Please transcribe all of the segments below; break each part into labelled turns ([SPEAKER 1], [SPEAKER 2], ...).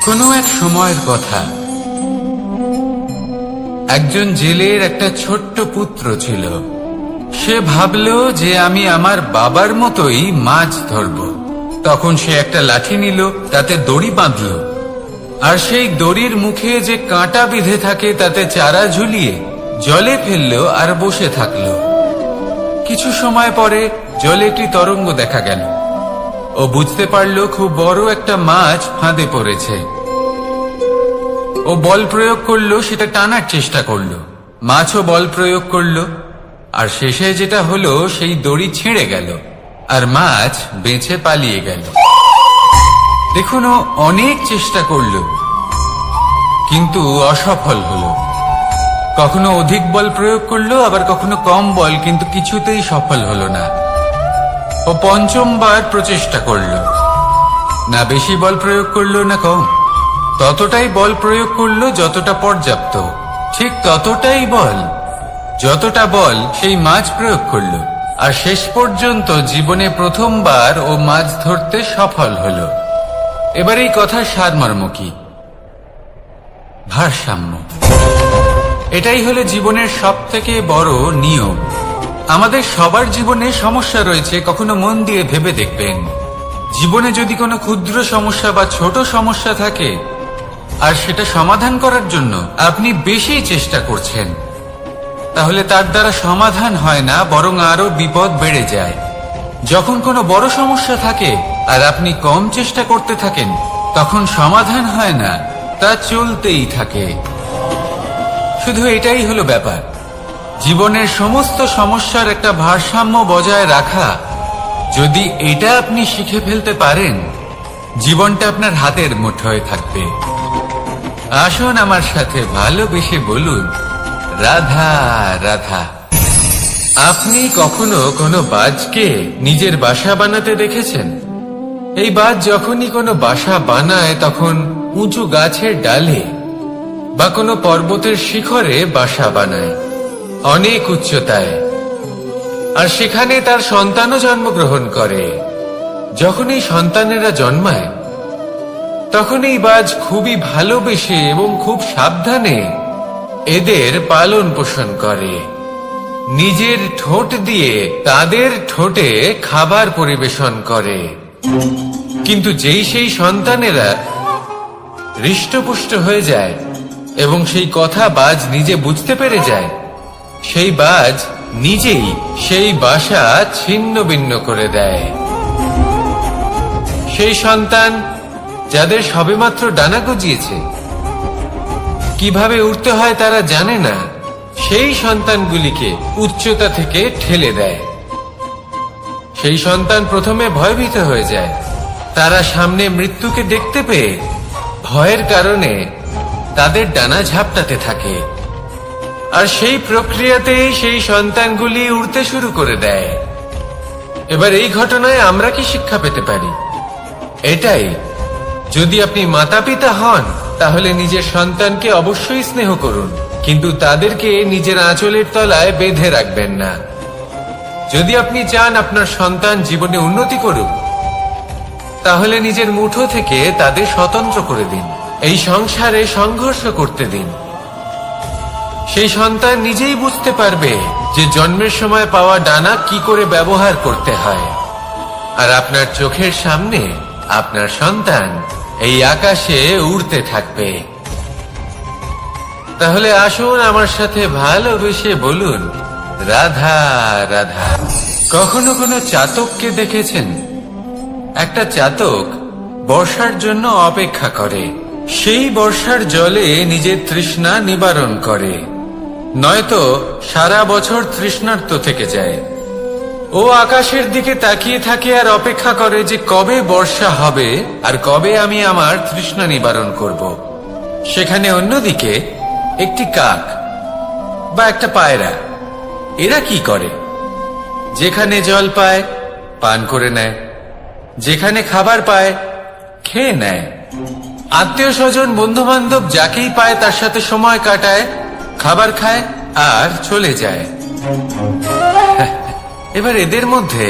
[SPEAKER 1] কোনো এক সময়ের কথা, একজন জেলের একটা ছোট্ট পুত্র ছিল। সে ভাবল যে আমি আমার বাবার মতোই মাছ ধরব। তখন সে একটা লাঠি নিল, তাতে দড়ি বাঁধল, আর সেই দড়ির মুখে যে কাঁটা বিঁধে থাকে তাতে চারা ঝুলিয়ে জলে ফেলল আর বসে থাকল। কিছু সময় পরে জলে একটি তরঙ্গ দেখা গেল। ও বুঝতে পারল খুব বড় একটা মাছ ফাঁদে পড়েছে। ও বল প্রয়োগ করলো, সেটা টানার চেষ্টা করলো। মাছও বল প্রয়োগ করলো, আর শেষে যেটা হলো সেই দড়ি ছিঁড়ে গেল আর মাছ বেঁচে পালিয়ে গেল। দেখুন, ও অনেক চেষ্টা করলো কিন্তু অসফল হলো। কখনো অধিক বল প্রয়োগ করলো, আবার কখনো কম বল, কিন্তু কিছুতেই সফল হলো না। ও পঞ্চমবার প্রচেষ্টা করলো, না বেশি বল প্রয়োগ করলো না কম, ততটাই বল প্রয়োগ করলো যতটা পর্যাপ্ত, ঠিক ততটাই বল, যতটা বল সেই মাছ প্রয়োগ করলো। আর শেষ পর্যন্ত জীবনে প্রথমবার ও মাছ ধরতে সফল হলো। এবার এই কথার সারমর্ম কি? ভারসাম্য। এটাই হলো জীবনের সবথেকে বড় নিয়ম। আমাদের সবার জীবনে সমস্যা রয়েছে, কখনো মন দিয়ে ভেবে দেখবেন। জীবনে যদি কোনো ক্ষুদ্র সমস্যা বা ছোট সমস্যা থাকে আর সেটা সমাধান করার জন্য আপনি বেশি চেষ্টা করছেন, তাহলে তার দ্বারা সমাধান হয় না, বরং আরো বিপদ বেড়ে যায়। যখন কোনো বড় সমস্যা থাকে আর আপনি কম চেষ্টা করতে থাকেন, তখন সমাধান হয় না, তা চলতেই থাকে। শুধু এটাই হলো ব্যাপার। জীবনের সমস্ত সমস্যার একটা ভারসাম্য বজায় রাখা, যদি এটা আপনি শিখে ফেলতে পারেন, জীবনটা আপনার হাতের মুঠোয় থাকবে। আসুন আমার সাথে ভালোবেসে বলুন, রাধা রাধা। আপনি কখনো কোনো বাজকে নিজের বাসা বানাতে দেখেছেন? এই বাজ যখনই কোনো বাসা বানায়, তখন উঁচু গাছের ডালে বা কোনো পর্বতের শিখরে বাসা বানায়, অনেক উচ্চতায়, আর সেখানে তার সন্তানও জন্মগ্রহণ করে। যখন এই সন্তানেরা জন্মায়, তখন এই বাজ খুবই ভালোবেসে এবং খুব সাবধানে এদের পালন পোষণ করে। নিজের ঠোঁট দিয়ে তাদের ঠোঁটে খাবার পরিবেশন করে। কিন্তু যেই সেই সন্তানেরা হৃষ্টপুষ্ট হয়ে যায় এবং সেই কথা বাজ নিজে বুঝতে পেরে যায়, সেই বাজ নিজেই সেই বাসা ছিন্ন ভিন্ন করে দেয়। সেই সন্তান যাদের সবেমাত্র ডানা গজিয়েছে, কিভাবে উড়তে হয় তারা জানে না, সেই সন্তানগুলিকে উচ্চতা থেকে ঠেলে দেয়। সেই সন্তান প্রথমে ভয়ভীত হয়ে যায়। তারা সামনে মৃত্যুকে দেখতে পেয়ে ভয়ের কারণে তাদের ডানা ঝাপটাতে থাকে, আর সেই প্রক্রিয়াতেই সেই সন্তানগুলি উড়তে শুরু করে দেয়। এবার এই ঘটনায় আমরা কি শিক্ষা পেতে পারি? এটাই, যদি আপনি মাতা পিতা হন, তাহলে নিজের সন্তানকে অবশ্যই স্নেহ করুন, কিন্তু তাদেরকে নিজের আঁচলের তলায় বেঁধে রাখবেন না। যদি আপনি চান আপনার সন্তান জীবনে উন্নতি করুক, তাহলে নিজের মুঠো থেকে তাদের স্বতন্ত্র করে দিন। এই সংসারে সংঘর্ষ করতে দিন। সেই সন্তান নিজেই বুঝতে পারবে যে জন্মের সময় পাওয়া ডানা কি করে ব্যবহার করতে হয়। আর আপনার চোখের সামনে আপনার সন্তান এই আকাশে উড়তে থাকবে। তাহলে আসুন আমার সাথে ভালোবেসে বলুন, রাধা রাধা। কখনো কোনো চাতককে দেখেছেন? একটা চাতক বর্ষার জন্য অপেক্ষা করে। সেই বর্ষার জলে নিজের তৃষ্ণা নিবারণ করে, নয়তো সারা বছর তৃষ্ণার্ত থেকে যায়। ও আকাশের দিকে তাকিয়ে থাকে আর অপেক্ষা করে যে কবে বর্ষা হবে আর কবে আমি আমার তৃষ্ণা নিবারণ করব। সেখানে অন্যদিকে একটি কাক বা একটা পায়রা, এরা কি করে? যেখানে জল পায় পান করে নেয়, যেখানে খাবার পায় খেয়ে নেয়, আত্মীয় স্বজন বন্ধু বান্ধব যাকেই পায় তার সাথে সময় কাটায়, খাবার খায় আর চলে যায়। এবার এদের মধ্যে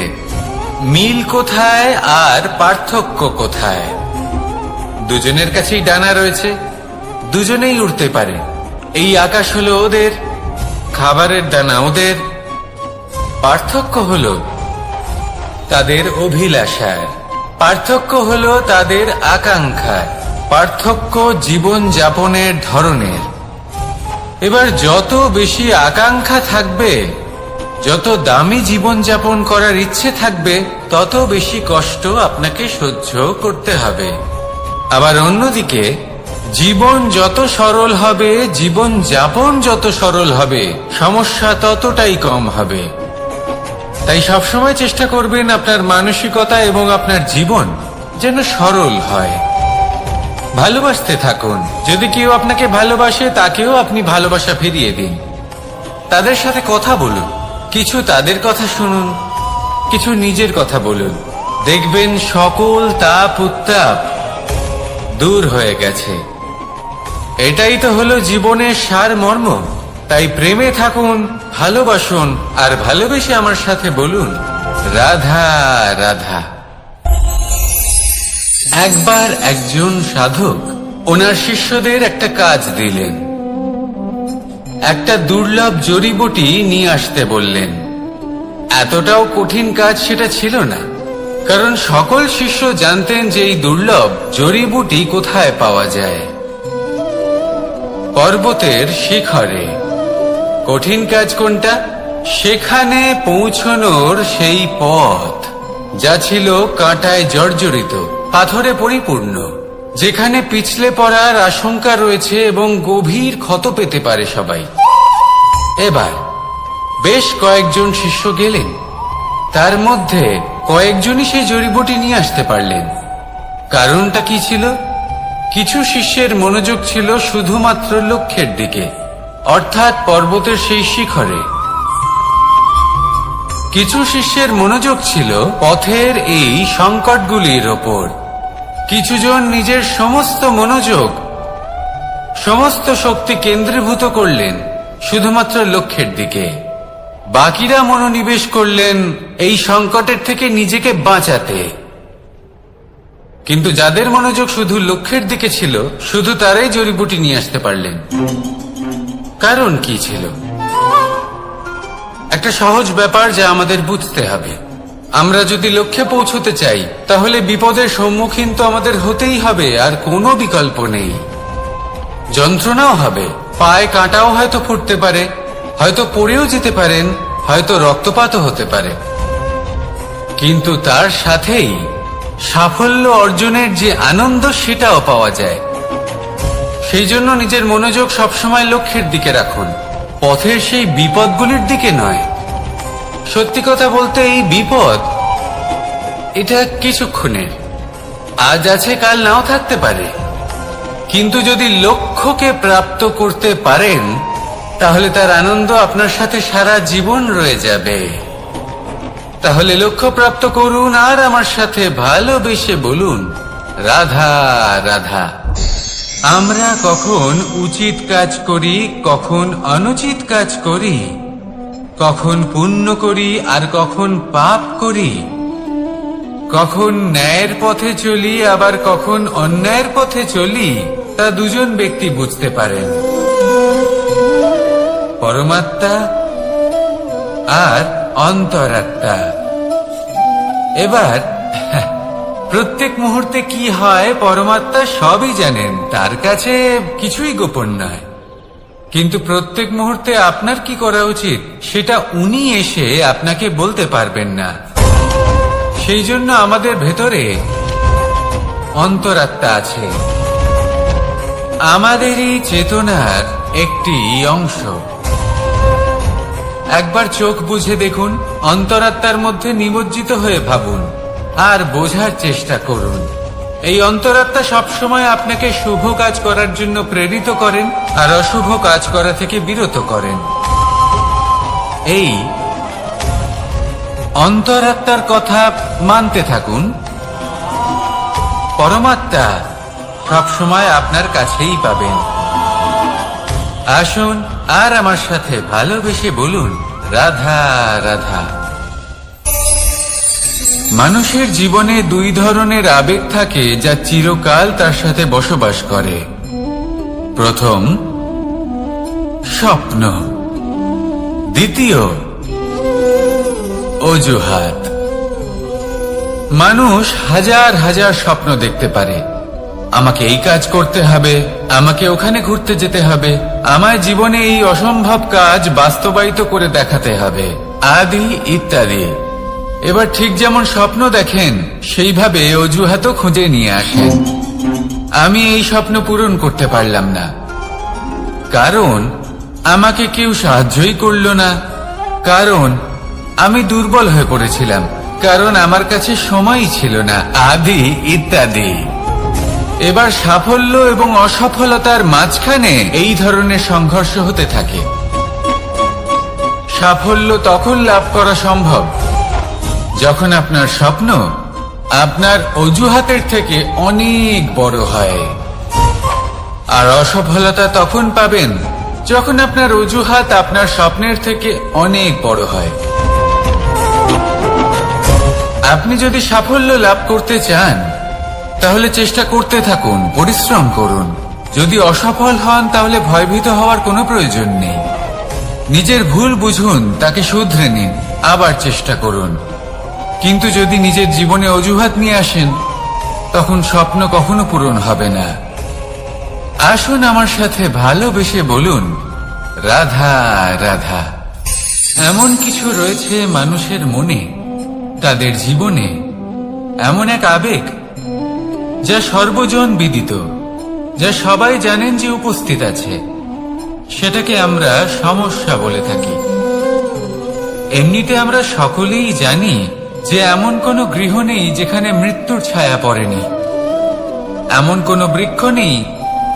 [SPEAKER 1] মিল কোথায় আর পার্থক্য কোথায়? দুজনের কাছেই ডানা রয়েছে, দুজনেই উড়তে পারে। এই আকাশ হলো ওদের, খাবারের দানা ওদের। পার্থক্য হলো তাদের অভিলাষার, পার্থক্য হলো তাদের আকাঙ্ক্ষার, পার্থক্য জীবন যাপনের ধরনের। এবার যত বেশি আকাঙ্ক্ষা থাকবে, যত দামি জীবন যাপন করার ইচ্ছে থাকবে, তত বেশি কষ্ট আপনাকে সহ্য করতে হবে। আবার অন্যদিকে জীবন যত সরল হবে, জীবন যাপন যত সরল হবে, সমস্যা ততটাই কম হবে। তাই সবসময় চেষ্টা করবেন আপনার মানসিকতা এবং আপনার জীবন যেন সরল হয়। ভালোবাসতে থাকুন। যদি কেউ আপনাকে ভালোবাসে, তাকেও আপনি ভালোবাসা ফিরিয়ে দিন। তাদের সাথে কথা বলুন, কিছু তাদের কথা শুনুন, কিছু নিজের কথা বলুন। দেখবেন সকল তাপ উত্তাপ দূর হয়ে গেছে। এটাই তো হলো জীবনের সারমর্ম। তাই প্রেমে থাকুন, ভালোবাসুন, আর ভালোবেসে আমার সাথে বলুন, রাধা রাধা। একবার একজন সাধক ওনার শিষ্যদের একটা কাজ দিলেন। একটা দুর্লভ জড়িবুটি নিয়ে আসতে বললেন। এতটাও কঠিন কাজ সেটা ছিল না, কারণ সকল শিষ্য জানতেন যে এই দুর্লভ জড়িবুটি কোথায় পাওয়া যায়। পর্বতের শিখরে। কঠিন কাজ কোনটা? সেখানে পৌঁছনোর সেই পথ, যা ছিল কাঁটায় জর্জরিত, পাথরে পরিপূর্ণ, যেখানে পিছলে পড়ার আশঙ্কা রয়েছে এবং গভীর ক্ষত পেতে পারে সবাই। এবার বেশ কয়েকজন শিষ্য গেলেন। তার মধ্যে কয়েকজনই সেই জড়িবুটি নিয়ে আসতে পারলেন। কারণটা কি ছিল? কিছু শিষ্যের মনোযোগ ছিল শুধুমাত্র লক্ষ্যের দিকে, অর্থাৎ পর্বতের সেই শিখরে। কিছু শিষ্যের মনোযোগ ছিল পথের এই সংকটগুলির ওপর। কিছুজন নিজের সমস্ত মনোযোগ, সমস্ত শক্তি কেন্দ্রীভূত করলেন শুধুমাত্র লক্ষ্যের দিকে। বাকিরা মনোনিবেশ করলেন এই সংকটের থেকে নিজেকে বাঁচাতে। কিন্তু যাদের মনোযোগ শুধু লক্ষ্যের দিকে ছিল, শুধু তারাই জড়িবুটি নিয়ে আসতে পারলেন। কারণ কি ছিল? একটা সহজ ব্যাপার যা আমাদের বুঝতে হবে। আমরা যদি লক্ষ্যে পৌঁছতে চাই, তাহলে বিপদের সম্মুখীন তো আমাদের হতেই হবে, আর কোনো বিকল্প নেই। যন্ত্রণাও হবে, পায়ে কাঁটাও হয়তো ফুটতে পারে, হয়তো পড়েও যেতে পারেন, হয়তো রক্তপাতও হতে পারে। কিন্তু তার সাথেই সাফল্য অর্জনের যে আনন্দ, সেটাও পাওয়া যায়। সেই জন্য নিজের মনোযোগ সবসময় লক্ষ্যের দিকে রাখুন, পথের সেই বিপদগুলির দিকে নয়। সত্যি কথা বলতে, এই বিপদ এটা কিছুক্ষণের, আজ আছে কাল নাও থাকতে পারে। কিন্তু যদি লক্ষ্যকে প্রাপ্ত করতে পারেন, তাহলে তার আনন্দ আপনার সাথে সারা জীবন রয়ে যাবে। তাহলে লক্ষ্য প্রাপ্ত করুন আর আমার সাথে ভালোবেসে বলুন, রাধা রাধা। আমরা কখন উচিত কাজ করি, কখন অনুচিত কাজ করি, কখন পুণ্য করি আর কখন পাপ করি, কখন ন্যায়ের পথে চলি আবার কখন অন্যায়ের পথে চলি, তা দুজন ব্যক্তি বুঝতে পারেন, পরমাত্মা আর অন্তরাত্মা। এবার প্রত্যেক মুহূর্তে কি হয় পরমাত্মা সবই জানেন, তার কাছে কিছুই গোপন নয়। কিন্তু প্রত্যেক মুহূর্তে আপনার কি করা উচিত, সেটা উনি এসে আপনাকে বলতে পারবেন না। সেই জন্য আমাদের ভেতরে অন্তরাত্মা আছে, আমাদেরই চেতনার একটি অংশ। একবার চোখ বুঝে দেখুন, অন্তরাত্মার মধ্যে নিমজ্জিত হয়ে ভাবুন আর বোঝার চেষ্টা করুন। এই অন্তরাত্মা সবসময় আপনাকে শুভ কাজ করার জন্য প্রেরিত করেন আর অশুভ কাজ করা থেকে বিরত করেন। এই অন্তরাত্মার কথা মানতে থাকুন। পরমাত্মা সবসময় আপনার কাছেই পাবেন। আসুন আর আমার সাথে ভালোবেসে বলুন, রাধা রাধা। মানুষের জীবনে দুই ধরনের আবেগ থাকে যা চিরকাল তার সাথে বসবাস করে। প্রথম, স্বপ্ন। দ্বিতীয়, অজুহাত। মানুষ হাজার হাজার স্বপ্ন দেখতে পারে। আমাকে এই কাজ করতে হবে, আমাকে ওখানে ঘুরতে যেতে হবে, আমার জীবনে এই অসম্ভব কাজ বাস্তবায়িত করে দেখাতে হবে, আদি ইত্যাদি। এবার ঠিক যেমন স্বপ্ন দেখেন সেইভাবে অজুহাতও খুঁজে নিয়ে আসেন। আমি এই স্বপ্ন পূরণ করতে পারলাম না, কারণ আমাকে কেউ সাহায্যই করল না, কারণ আমি দুর্বল হয়ে পড়েছিলাম, কারণ আমার কাছে সময়ই ছিল না, আদি ইত্যাদি। এবার সাফল্য এবং অসফলতার মাঝখানে এই ধরনের সংঘর্ষ হতে থাকে। সাফল্য তখন লাভ করা সম্ভব যখন আপনার স্বপ্ন আপনার অজুহাতের থেকে অনেক বড় হয়, আর অসফলতা তখন পাবেন যখন আপনার অজুহাত আপনার স্বপ্নের থেকে অনেক বড় হয়। আপনি যদি সাফল্য লাভ করতে চান তাহলে চেষ্টা করতে থাকুন, পরিশ্রম করুন। যদি অসফল হন তাহলে ভয়ভীত হওয়ার কোনো প্রয়োজন নেই। নিজের ভুল বুঝুন, তাকে শুধরে নিন, আবার চেষ্টা করুন। কিন্তু যদি নিজের জীবনে অজুহাত নিয়ে আসেন তখন স্বপ্ন কখনো পূরণ হবে না। আসুন আমার সাথে ভালোবেসে বলুন, রাধা রাধা। এমন কিছু রয়েছে মানুষের মনে, তাদের জীবনে এমন এক আবেগ যা সর্বজন বিদিত, যা সবাই জানেন যে উপস্থিত আছে। সেটাকে আমরা সমস্যা বলে থাকি। এমনিতে আমরা সকলেই জানি যে এমন কোনো গৃহ নেই যেখানে মৃত্যুর ছায়া পড়েনি, এমন কোনো বৃক্ষ নেই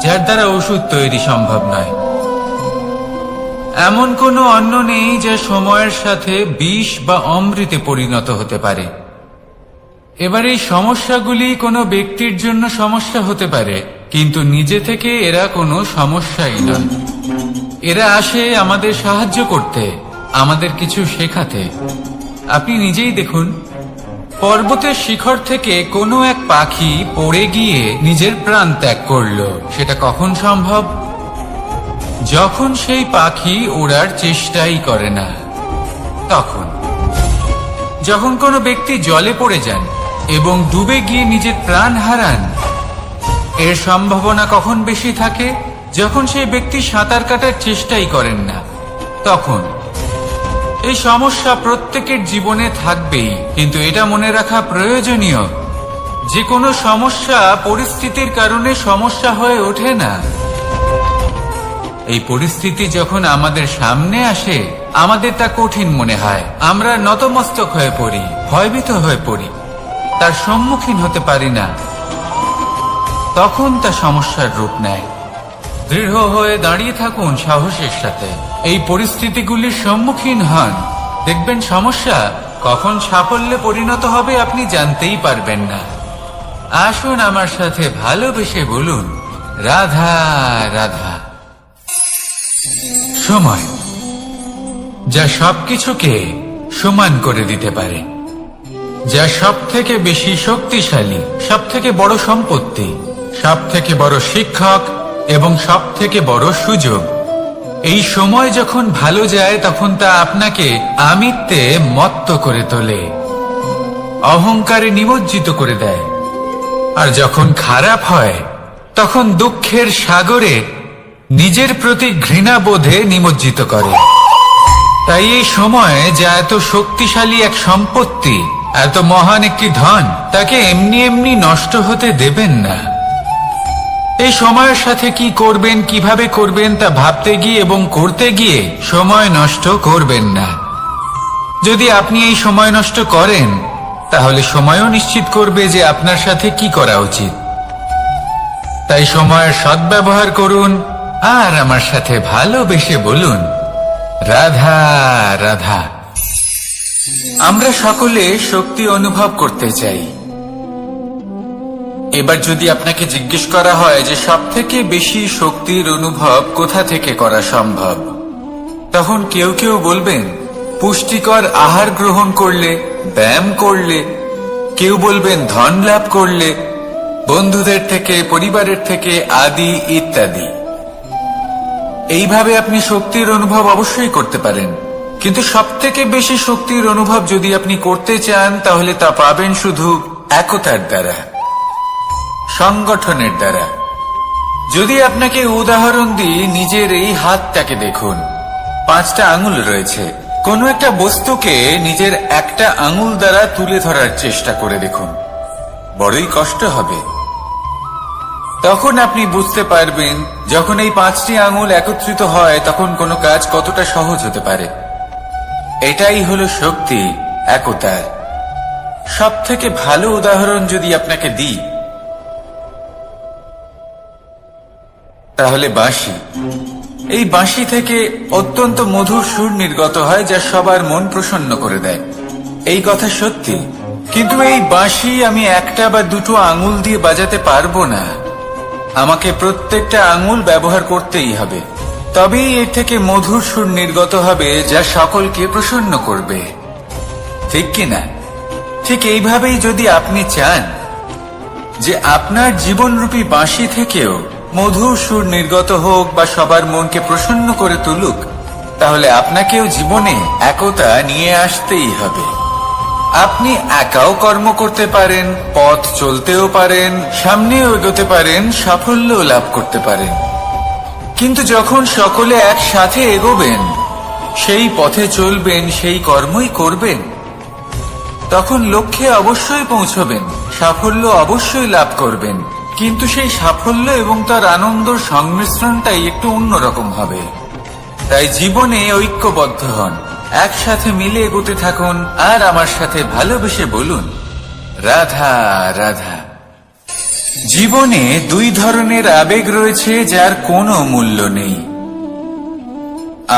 [SPEAKER 1] যার দ্বারা ওষুধ তৈরি সম্ভব নয়, এমন কোনো অন্ন নেই যা সময়ের সাথে বিষ বা অমৃতে পরিণত হতে পারে। এবার এই সমস্যাগুলি কোনো ব্যক্তির জন্য সমস্যা হতে পারে, কিন্তু নিজে থেকে এরা কোনো সমস্যাই নয়। এরা আসে আমাদের সাহায্য করতে, আমাদের কিছু শেখাতে। আপনি নিজেই দেখুন, পর্বতের শিখর থেকে কোনো এক পাখি পড়ে গিয়ে নিজের প্রাণ ত্যাগ করল। সেটা কখন সম্ভব? যখন সেই পাখি ওড়ার চেষ্টাই করে না। তখন যখন কোনো ব্যক্তি জলে পড়ে যান এবং ডুবে গিয়ে নিজের প্রাণ হারান, এর সম্ভাবনা কখন বেশি থাকে? যখন সেই ব্যক্তি সাঁতার কাটার চেষ্টাই করেন না। তখন এই সমস্যা প্রত্যেকের জীবনে থাকবেই, কিন্তু এটা মনে রাখা প্রয়োজনীয় যে কোনো সমস্যা পরিস্থিতির কারণে সমস্যা হয়ে ওঠে না। এই পরিস্থিতি যখন আমাদের সামনে আসে আমাদের তা কঠিন মনে হয়, আমরা নতমস্তক হয়ে পড়ি, ভয়ভীত হয়ে পড়ি, তার সম্মুখীন হতে পারি না। তখন তা সমস্যার রূপ নেয়। দৃঢ় হয়ে দাঁড়িয়ে থাকুন সাহসের সাথে, এই পরিস্থিতিগুলির সম্মুখীন হন। দেখবেন সমস্যা কখন সাফল্যে পরিণত হবে আপনি জানতেই পারবেন না। আসুন আমার সাথে ভালোবেসে বলুন, রাধা রাধা। সময় যা সবকিছুকে সমান করে দিতে পারে, যা সব থেকে বেশি শক্তিশালী, সব থেকে বড় সম্পত্তি, সব থেকে বড় শিক্ষক এবং সব থেকে বড় সুযোগ। এই সময় যখন ভালো যায় তখন তা আপনাকে আমিত্বে মত্ত করে তোলে, অহংকারে নিমজ্জিত করে দেয়। আর যখন খারাপ হয় তখন দুঃখের সাগরে নিজের প্রতি ঘৃণাবোধে নিমজ্জিত করে। তাই এই সময় যা এত শক্তিশালী এক সম্পত্তি, এত মহান একটি ধন, তাকে এমনি এমনি নষ্ট হতে দেবেন না। এই সময়ের সাথে কি করবেন, কিভাবে করবেন তা ভাবতে গিয়ে এবং করতে গিয়ে সময় নষ্ট করবেন না। যদি আপনি এই সময় নষ্ট করেন তাহলে সময়ও নিশ্চিত করবে যে আপনার সাথে কি করা উচিত। তাই সময়ের সদ্ব্যবহার করুন আর আমার সাথে ভালোবেসে বলুন, রাধা রাধা। আমরা সকলে শক্তি অনুভব করতে চাই। এবার যদি আপনাকে জিজ্ঞেস করা হয় যে সব থেকে বেশি শক্তির অনুভব কোথা থেকে করা সম্ভব, তখন কেউ কেউ বলবেন পুষ্টিকর আহার গ্রহণ করলে, ব্যায়াম করলে, কেউ বলবেন ধন লাভ করলে, বন্ধুদের থেকে, পরিবারের থেকে, আদি ইত্যাদি। এইভাবে আপনি শক্তির অনুভব অবশ্যই করতে পারেন, কিন্তু সবথেকে বেশি শক্তির অনুভব যদি আপনি করতে চান তাহলে তা পাবেন শুধু একতার দ্বারা, সংগঠনের দ্বারা। যদি আপনাকে উদাহরণ দিই, নিজের এই হাতটাকে দেখুন, 5টা আঙুল রয়েছে। কোনো একটা বস্তুকে নিজের একটা আঙুল দ্বারা তুলে ধরার চেষ্টা করে দেখুন, বড়ই কষ্ট হবে। তখন আপনি বুঝতে পারবেন যখন এই 5টি আঙুল একত্রিত হয় তখন কোনো কাজ কতটা সহজ হতে পারে। এটাই হলো শক্তি, একতার। সব থেকে ভালো উদাহরণ যদি আপনাকে দিই তাহলে বাঁশি। এই বাঁশি থেকে অত্যন্ত মধুর সুর নির্গত হয় যা সবার মন প্রসন্ন করে দেয়। এই কথা সত্যি, কিন্তু এই বাঁশি আমি একটা বা দুটো আঙুল দিয়ে বাজাতে পারবো না। আমাকে প্রত্যেকটা আঙুল ব্যবহার করতেই হবে, তবেই এর থেকে মধুর সুর নির্গত হবে যা সকলকে প্রসন্ন করবে, ঠিক কিনা? ঠিক এইভাবেই যদি আপনি চান যে আপনার জীবনরূপী বাঁশি থেকেও মধুর সুর নির্গত হোক বা সবার মনকে প্রসন্ন করে তুলুক, তাহলে আপনাকেও জীবনে একতা নিয়ে আসতেই হবে। আপনি একাও কর্ম করতে পারেন, পথ চলতেও পারেন, সামনেও এগোতে পারেন, সাফল্যও লাভ করতে পারেন। কিন্তু যখন সকলে একসাথে এগোবেন, সেই পথে চলবেন, সেই কর্মই করবেন, তখন লক্ষ্যে অবশ্যই পৌঁছবেন, সাফল্য অবশ্যই লাভ করবেন। কিন্তু সেই সাফল্য এবং তার আনন্দর সংমিশ্রণটাই একটু অন্যরকম হবে। তাই জীবনে ঐক্যবদ্ধ হন, একসাথে মিলে এগোতে থাকুন, আর আমার সাথে ভালোবেসে বলুন রাধা রাধা। জীবনে 2 ধরনের আবেগ রয়েছে যার কোনো মূল্য নেই।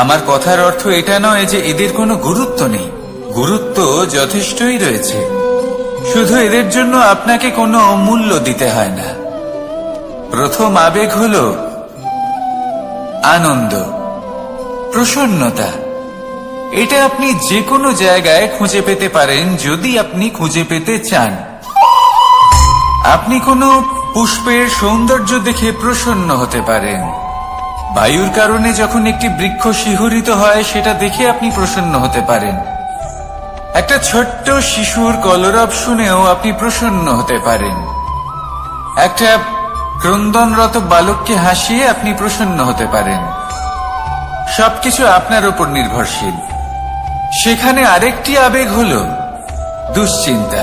[SPEAKER 1] আমার কথার অর্থ এটা নয় যে এদের কোনো গুরুত্ব নেই, গুরুত্ব যথেষ্টই রয়েছে, শুধু এদের জন্য আপনাকে কোনো মূল্য দিতে হয় না। প্রথম আবেগ হল আনন্দ, প্রসন্নতা। এটা আপনি যে কোনো জায়গায় খুঁজে পেতে পারেন যদি আপনি খুঁজে পেতে চান। আপনি কোনো পুষ্পের সৌন্দর্য দেখে প্রসন্ন হতে পারেন। বায়ুর কারণে যখন একটি বৃক্ষ শিহরিত হয় সেটা দেখে আপনি প্রসন্ন হতে পারেন। একটা ছোট্ট শিশুর কলরব শুনেও আপনি প্রসন্ন হতে পারেন। একটা ক্রন্দনরত বালককে হাসিয়ে আপনি প্রসন্ন হতে পারেন। সবকিছু আপনার উপর নির্ভরশীল। সেখানে আরেকটি আবেগ হল দুশ্চিন্তা।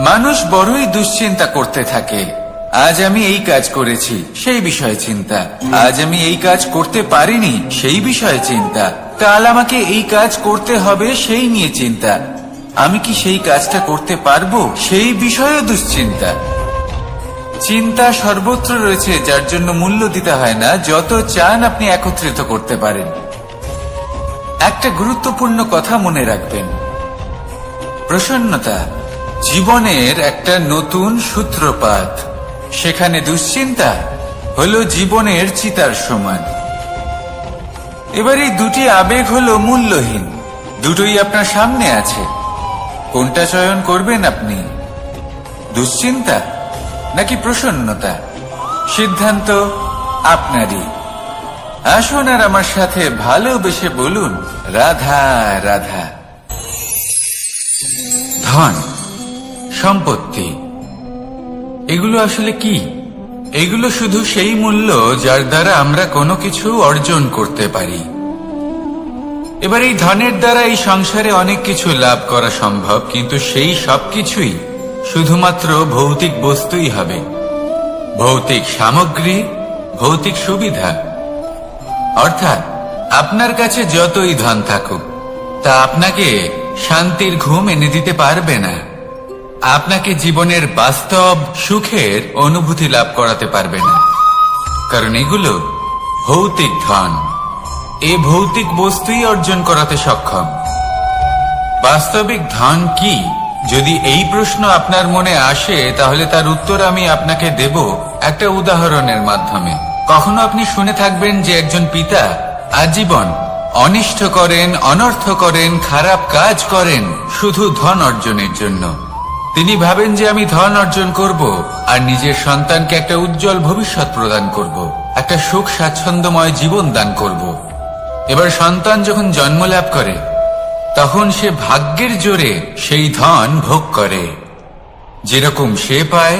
[SPEAKER 1] মানুষ বড়ই দুশ্চিন্তা করতে থাকে। আজ আমি এই কাজ করেছি, সেই বিষয়ে চিন্তা। আজ আমি এই কাজ করতে পারিনি, সেই বিষয়ে চিন্তা। কাল আমাকে এই কাজ করতে হবে, সেই নিয়ে চিন্তা। আমি কি সেই কাজটা করতে পারবো, সেই বিষয়েও দুশ্চিন্তা। চিন্তা সর্বত্র রয়েছে, যার জন্য মূল্য দিতে হয় না। যত চান আপনি একত্রিত করতে পারেন। একটা গুরুত্বপূর্ণ কথা মনে রাখবেন, প্রসন্নতা জীবনের একটা নতুন সূত্রপাত। সেখানে দুশ্চিন্তা হলো জীবনের চিতার সমান। এবার এই দুটি আবেগ হলো মূল্যহীন, দুটোই আপনার সামনে আছে। কোনটা চয়ন করবেন আপনি, দুশ্চিন্তা নাকি প্রসন্নতা? সিদ্ধান্ত আপনারই। আসুন আর আমার সাথে ভালোবেসে বলুন রাধা রাধা। ধন, সম্পত্তি, এগুলো আসলে কি? এগুলো শুধু সেই মূল্য যার দ্বারা আমরা কোনো কিছু অর্জন করতে পারি। এবার এই ধনের দ্বারা এই সংসারে অনেক কিছু লাভ করা সম্ভব, কিন্তু সেই সবকিছুই শুধুমাত্র ভৌতিক বস্তুই হবে, ভৌতিক সামগ্রী, ভৌতিক সুবিধা। অর্থাৎ আপনার কাছে যতই ধন থাকুক, তা আপনাকে শান্তির ঘুম এনে দিতে পারবে না, আপনাকে জীবনের বাস্তব সুখের অনুভূতি লাভ করাতে পারবে না। কারণ এগুলো ভৌতিক ধন, এ ভৌতিক বস্তুই অর্জন করাতে সক্ষম। বাস্তবিক ধন কি? যদি এই প্রশ্ন আপনার মনে আসে তাহলে তার উত্তর আমি আপনাকে দেব একটা উদাহরণের মাধ্যমে। কখনো আপনি শুনে থাকবেন যে একজন পিতা আজীবন অনিষ্ট করেন, অনর্থ করেন, খারাপ কাজ করেন শুধু ধন অর্জনের জন্য। তিনি ভাবেন যে আমি ধন অর্জন করব আর নিজের সন্তানকে একটা উজ্জ্বল ভবিষ্যৎ প্রদান করব, একটা সুখ স্বাচ্ছন্দ্যময় জীবন দান করব। এবার সন্তান যখন জন্ম লাভ করে তখন সে ভাগ্যের জোরে সেই ধন ভোগ করে। যেরকম সে পায়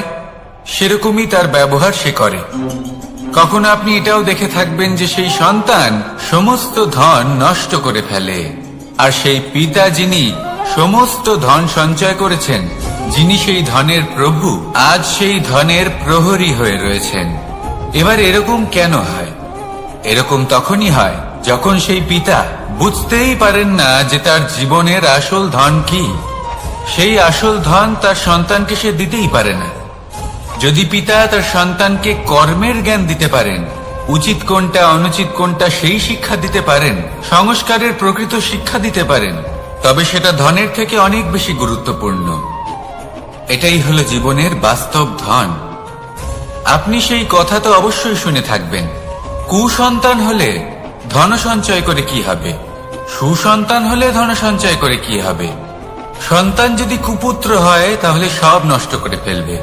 [SPEAKER 1] সেরকমই তার ব্যবহার সে করে। কখনো আপনি এটাও দেখে থাকবেন যে সেই সন্তান সমস্ত ধন নষ্ট করে ফেলে, আর সেই পিতা যিনি সমস্ত ধন সঞ্চয় করেছেন, যিনি সেই ধনের প্রভু, আজ সেই ধনের প্রহরী হয়ে রয়েছেন। এবার এরকম কেন হয়? এরকম তখনই হয় যখন সেই পিতা বুঝতেই পারেন না যে তার জীবনের আসল ধন কি। সেই আসল ধন তার সন্তানকে সে দিতেই পারে না। যদি পিতা তার সন্তানকে কর্মের জ্ঞান দিতে পারেন, উচিত কোনটা অনুচিত কোনটা সেই শিক্ষা দিতে পারেন, সংস্কারের প্রকৃত শিক্ষা দিতে পারেন, তবে সেটা ধনের থেকে অনেক বেশি গুরুত্বপূর্ণ। এটাই হলো জীবনের বাস্তব ধন। আপনি সেই কথা তো অবশ্যই শুনে থাকবেন, কুসন্তান হলে ধন সঞ্চয় করে কি হবে, সুসন্তান হলে ধন সঞ্চয় করে কি হবে। সন্তান যদি কুপুত্র হয় তাহলে সব নষ্ট করে ফেলবে,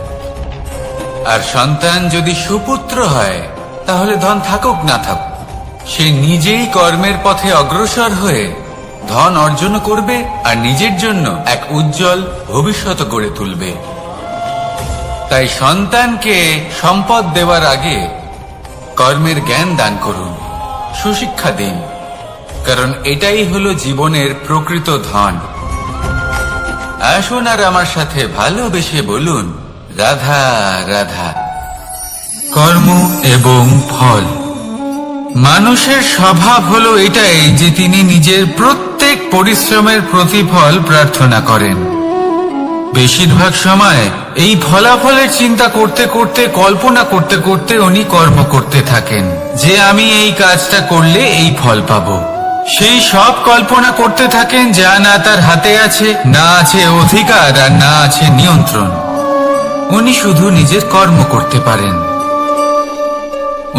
[SPEAKER 1] আর সন্তান যদি সুপুত্র হয় তাহলে ধন থাকুক না থাকুক সে নিজেই কর্মের পথে অগ্রসর হয়ে ধন অর্জন করবে আর নিজের জন্য এক উজ্জ্বল ভবিষ্যৎ গড়ে তুলবে। তাই সন্তানকে সম্পদ দেওয়ার আগে কর্মের জ্ঞান দান করুন, সুশিক্ষা দিন, কারণ এটাই হলো জীবনের প্রকৃত ধন। আসুন আর আমার সাথে ভালোবেসে বলুন, রাধা রাধা। কর্ম এবং ফল। মানুষের স্বভাব হলো এটাই যে তিনি নিজের প্রত্যেক পরিশ্রমের প্রতিফল প্রার্থনা করেন। বেশিরভাগ সময় এই ফলাফলের চিন্তা করতে করতে, কল্পনা করতে করতে উনি কর্ম করতে থাকেন যে আমি এই কাজটা করলে এই ফল পাবো। সেই সব কল্পনা করতে থাকেন যা না তার হাতে আছে, না আছে অধিকার, আর না আছে নিয়ন্ত্রণ। উনি শুধু নিজের কর্ম করতে পারেন।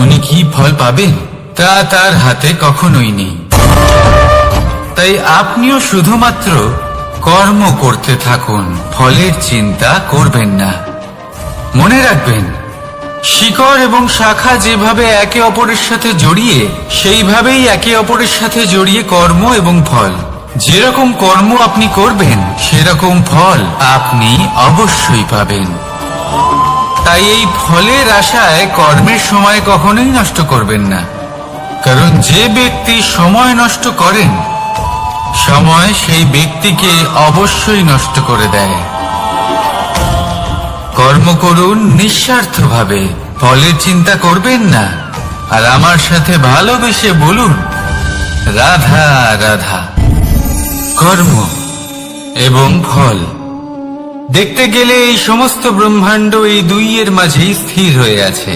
[SPEAKER 1] উনি কি ফল পাবেন তা তার হাতে কখনোই নেই। তাই আপনিও শুধুমাত্র কর্ম করতে থাকুন, ফলের চিন্তা করবেন না। মনে রাখবেন, শিকড় এবং শাখা যেভাবে একে অপরের সাথে জড়িয়ে, সেইভাবেই একে অপরের সাথে জড়িয়ে কর্ম এবং ফল। যেরকম কর্ম আপনি করবেন সেরকম ফল আপনি অবশ্যই পাবেন। তাই এই ফলের আশায় কর্মের সময় কখনোই নষ্ট করবেন না, কারণ যে ব্যক্তি সময় নষ্ট করেন, সময় সেই ব্যক্তিকে অবশ্যই নষ্ট করে দেয়। কর্ম করুন নিঃস্বার্থভাবে, ফলের চিন্তা করবেন না, আর আমার সাথে ভালোবেসে বলুন, রাধা রাধা। কর্ম এবং ফল। দেখতে গেলে এই সমস্ত ব্রহ্মাণ্ড এই দুইয়ের মাঝেই স্থির হয়ে আছে।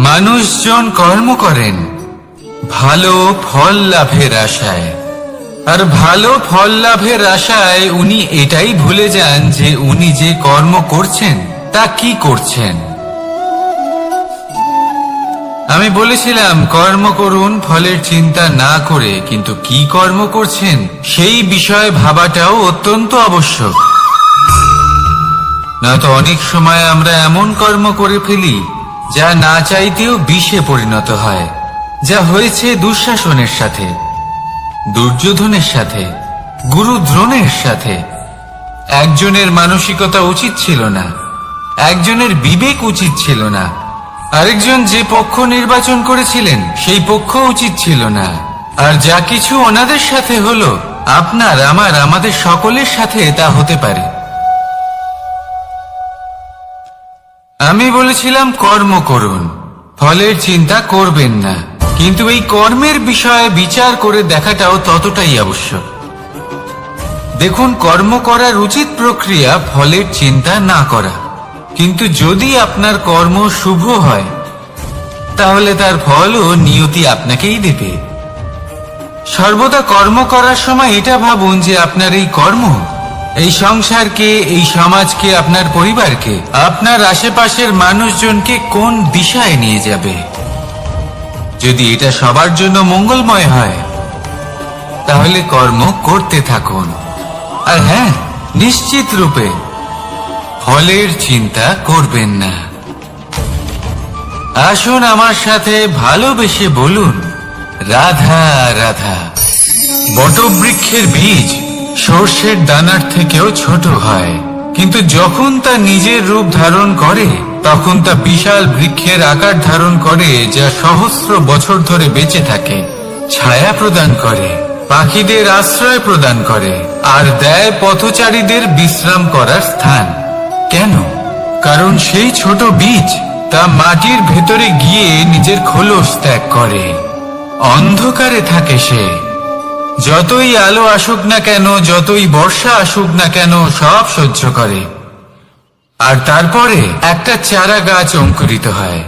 [SPEAKER 1] মানুষজন কর্ম করেন ভালো ফল লাভের আশায়, আর ভালো ফল লাভের আশায় উনি এটাই ভুলে যান যে উনি যে কর্ম করছেন তা কি করছেন। আমি বলেছিলাম কর্ম করুন ফলের চিন্তা না করে, কিন্তু কি কর্ম করছেন সেই বিষয়ে ভাবাটাও অত্যন্ত আবশ্যক। নয়তো অনেক সময় আমরা এমন কর্ম করে ফেলি যা না চাইতেও বিষে পরিণত হয়, যা হয়েছে দুঃশাসনের সাথে, দুর্যোধনের সাথে, গুরু দ্রোণের সাথে। একজনের মানসিকতা উচিত ছিল না, একজনের বিবেক উচিত ছিল না, আরেকজন যে পক্ষ নির্বাচন করেছিলেন সেই পক্ষ উচিত ছিল না। আর যা কিছু ওনাদের সাথে হলো, আপনার, আমার, আমাদের সকলের সাথে তা হতে পারে। আমি বলেছিলাম কর্ম করুন, ফলের চিন্তা করবেন না, কিন্তু এই কর্মের বিষয়ে বিচার করে দেখাটাও ততটাই আবশ্যক। দেখুন, কর্ম করার উচিত প্রক্রিয়া ফলের চিন্তা না করা, কিন্তু যদি আপনার কর্ম শুভ হয় তাহলে তার ফলও নিয়তি আপনাকেই দেবে। সর্বদা কর্ম করার সময় এটা ভাবুন যে আপনার এই কর্ম এই সংসারকে, এই সমাজকে, আপনার পরিবারকে, আপনার আশেপাশের মানুষজনকে কোন দিশায় নিয়ে যাবে। যদি এটা সবার জন্য মঙ্গলময় হয় তাহলে কর্ম করতে থাকুন। আর হ্যাঁ, নিশ্চিত রূপে ফলের চিন্তা করবেন না। আসুন আমার সাথে ভালোবেসে বলুন, রাধা রাধা। বটবৃক্ষের বীজ সর্ষের দানার থেকেও ছোট হয়, কিন্তু যখন তা নিজের রূপ ধারণ করে তখন তা বিশাল বৃক্ষের আকার ধারণ করে, যা সহস্র বছর ধরে বেঁচে থাকে, ছায়া প্রদান করে, পাখিদের আশ্রয় প্রদান করে, আর দেয় পথচারীদের বিশ্রাম করার স্থান। কেন? কারণ সেই ছোট বীজ তা মাটির ভেতরে গিয়ে নিজের খোলস ত্যাগ করে। অন্ধকারে থাকে সে, যতই আলো আসুক না কেন, যতই বর্ষা আসুক না কেন, সব সহ্য করে। আর তারপরে একটা চারা গাছ অঙ্কুরিত হয়,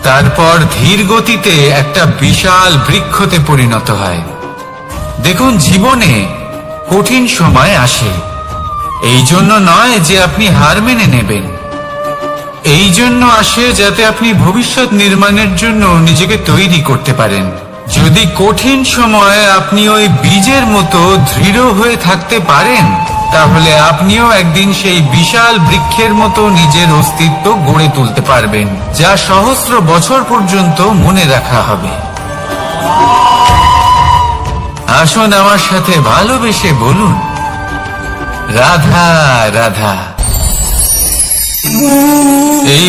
[SPEAKER 1] তারপর ধীর গতিতে একটা বিশাল বৃক্ষতে পরিণত হয়। দেখুন, জীবনে কঠিন সময় আসে, এই জন্য নয় যে আপনি হার মেনে নেবেন, এই জন্য আসে যাতে আপনি ভবিষ্যৎ নির্মাণের জন্য নিজেকে তৈরি করতে পারেন। যদি কঠিন সময়ে আপনি ওই বীজের মতো দৃঢ় হয়ে থাকতে পারেন, তাহলে আপনিও একদিন সেই বিশাল বৃক্ষের মতো নিজের অস্তিত্ব গড়ে তুলতে পারবেন, যা সহস্র বছর পর্যন্ত মনে রাখা হবে। আসুন আমার সাথে ভালোবেসে বলুন, রাধা রাধা। এই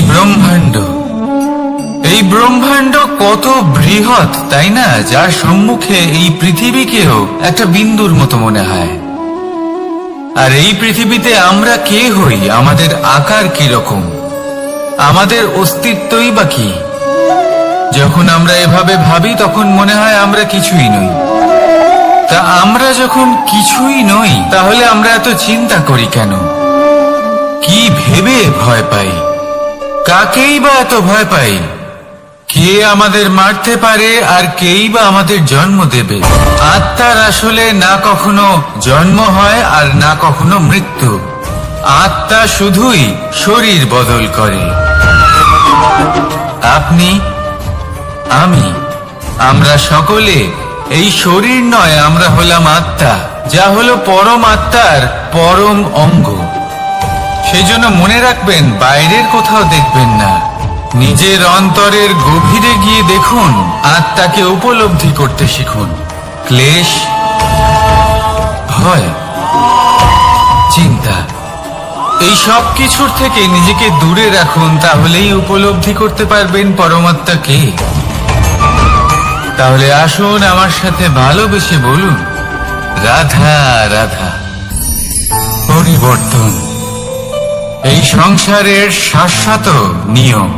[SPEAKER 1] ব্রহ্মাণ্ড কত বৃহৎ, তাই না? যার সম্মুখে এই পৃথিবীকেও একটা বিন্দুর মতো মনে হয়। আর এই পৃথিবীতে আমরা কে হই, আমাদের আকার কি রকম, আমাদের অস্তিত্বই বা কি? যখন আমরা এভাবে ভাবি তখন মনে হয় আমরা কিছুই নই। তা আমরা যখন কিছুই নই, তাহলে আমরা এত চিন্তা করি কেন? কি ভেবে ভয় পাই? কাকেই বা এত ভয় পাই? কে আমাদের মারতে পারে আর কেই বা আমাদের জন্ম দেবে? আত্মার আসলে না কখনো জন্ম হয় আর না কখনো মৃত্যু। আত্মা শুধুই শরীর বদল করে। আপনি, আমি, আমরা সকলে এই শরীর নয়, আমরা হলাম আত্মা, যা হলো পরম আত্মার পরম অঙ্গ। সেই জন্য মনে রাখবেন, বাইরের কোথাও দেখবেন না, নিজের অন্তরের গভীরে গিয়ে দেখুন, আত্মাকে উপলব্ধি করতে শিখুন। ক্লেশ, ভয়, চিন্তা, এই সব কিছুর থেকে নিজেকে দূরে রাখুন, তাহলেই উপলব্ধি করতে পারবেন পরমাত্মাকে। তাহলে আসুন আমার সাথে ভালোবেসে বলুন, রাধা রাধা। পরিবর্তন এই সংসারের শাশ্বত নিয়ম।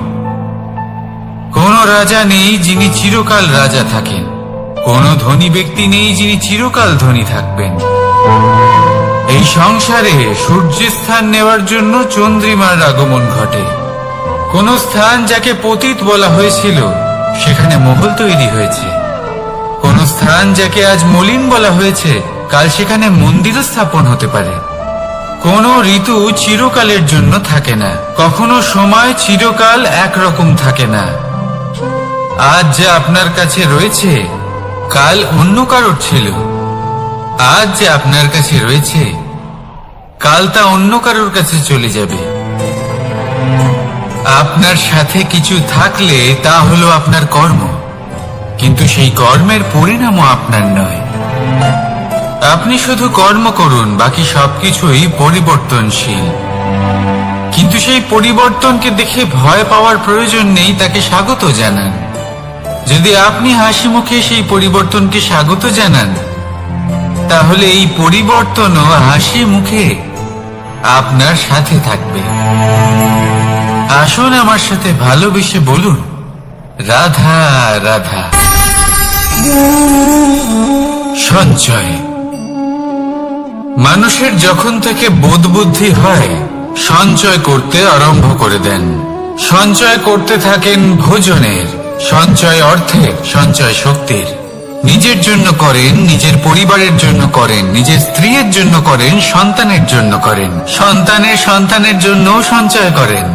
[SPEAKER 1] কোন রাজা নেই যিনি চিরকাল রাজা থাকেন, কোন ধনী ব্যক্তি নেই যিনি চিরকাল ধনী থাকবেন। এই সংসারে সূর্যের স্থান নেওয়ার জন্য চন্দ্রিমার আগমন ঘটে। কোন স্থান যাকে পতিত বলা হয়েছিল, সেখানে মহল তৈরি হয়েছে। কোন স্থান যাকে আজ মলিন বলা হয়েছে, কাল সেখানে মন্দিরও স্থাপন হতে পারে। কোন ঋতু চিরকালের জন্য থাকে না, কখনো সময় চিরকাল একরকম থাকে না। আজ যা আপনার কাছে রয়েছে, কাল অন্য কারোর ছিল। আজ যে আপনার কাছে রয়েছে, কাল তা অন্য কারোর কাছে চলে যাবে। আপনার সাথে কিছু থাকলে তা হলো আপনার কর্ম, কিন্তু সেই কর্মের পরিণামও আপনার নয়। আপনি শুধু কর্ম করুন, বাকি সবকিছুই পরিবর্তনশীল। কিন্তু সেই পরিবর্তনকে দেখে ভয় পাওয়ার প্রয়োজন নেই, তাকে স্বাগত জানান। যদি আপনি হাসি মুখে সেই পরিবর্তনকে স্বাগত জানান, তাহলে এই পরিবর্তনও হাসি মুখে আপনার সাথে থাকবে। আসুন আমার সাথে ভালোবেসে বলুন, রাধা রাধা। সঞ্চয়। মানুষের যখন থেকে বোধ বুদ্ধি হয়, সঞ্চয় করতে আরম্ভ করে দেন। সঞ্চয় করতে থাকেন ভোজনের, সঞ্চয় অর্থের, সঞ্চয় শক্তির। নিজের জন্য করেন, নিজের পরিবারের জন্য করেন, নিজের স্ত্রীর জন্য করেন, সন্তানের জন্য করেন, সন্তানের জন্য সঞ্চয় করেন।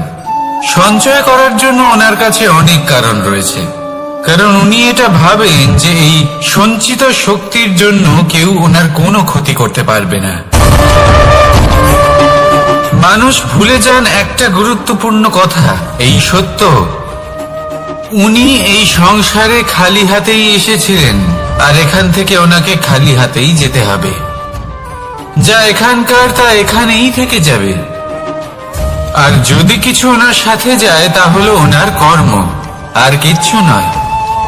[SPEAKER 1] সঞ্চয় করার জন্য ওনার কাছে অনেক কারণ রয়েছে, কারণ উনি এটা ভাবেন যে এই সঞ্চিত শক্তির জন্য কেউ ওনার কোনো ক্ষতি করতে পারবে না। মানুষ মানুষ ভুলে যান একটা গুরুত্বপূর্ণ কথা, এই সত্য, উনি এই সংসারে খালি হাতেই এসেছিলেন আর এখান থেকে ওনাকে খালি হাতেই যেতে হবে। যা এখানকার তা এখানেই থেকে যাবে। আর যদি কিছু ওনার সাথে যায় তা হলো ওনার কর্ম, আর কিচ্ছু নয়।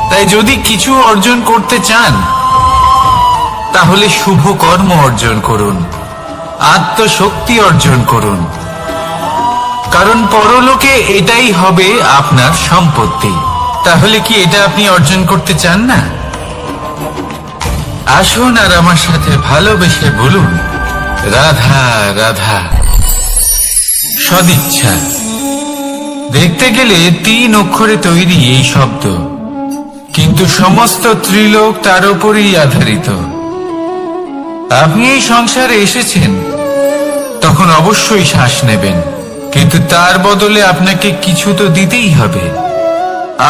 [SPEAKER 1] তাই যদি কিছু অর্জন করতে চান তাহলে শুভ কর্ম অর্জন করুন, আত্মশক্তি অর্জন করুন, কারণ পরলোকে এটাই হবে আপনার সম্পত্তি। তাহলে কি এটা আপনি অর্জন করতে চান না? আসুন আর আমার সাথে ভালোবেসে বলুন, রাধা রাধা। সদিচ্ছা। দেখতে গেলে 3 অক্ষরে তৈরি এই শব্দ, কিন্তু সমস্ত ত্রিলোক তার উপরেই আধারিত। আপনি এই সংসারে এসেছেন, তখন অবশ্যই শ্বাস নেবেন, কিন্তু তার বদলে আপনাকে কিছু তো দিতেই হবে।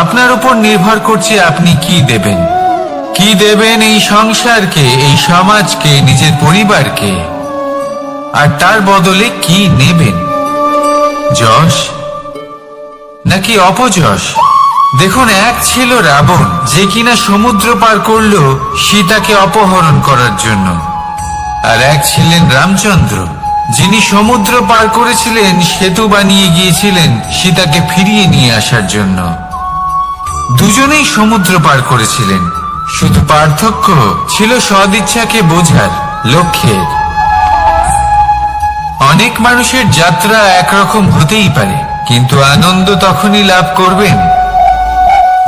[SPEAKER 1] আপনার উপর নির্ভর করছে আপনি কি দেবেন। কি দেবেন এই সংসারকে, এই সমাজকে, নিজের পরিবারকে, আর তার বদলে কি নেবেন? যশ নাকি অপযশ? দেখুন, এক ছিল রাবণ, যে কিনা সমুদ্র পার করল সীতাকে অপহরণ করার জন্য, আর এক ছিলেন রামচন্দ্র, যিনি সমুদ্র পার করেছিলেন, সেতু বানিয়ে গিয়েছিলেন সীতাকে ফিরিয়ে নিয়ে আসার জন্য। দুজনেই সমুদ্র পার করেছিলেন, শুধু পার্থক্য ছিল সদিচ্ছাকে বোঝার, লক্ষ্যের। অনেক মানুষের যাত্রা একরকম হতেই পারে, কিন্তু আনন্দ তখনই লাভ করবেন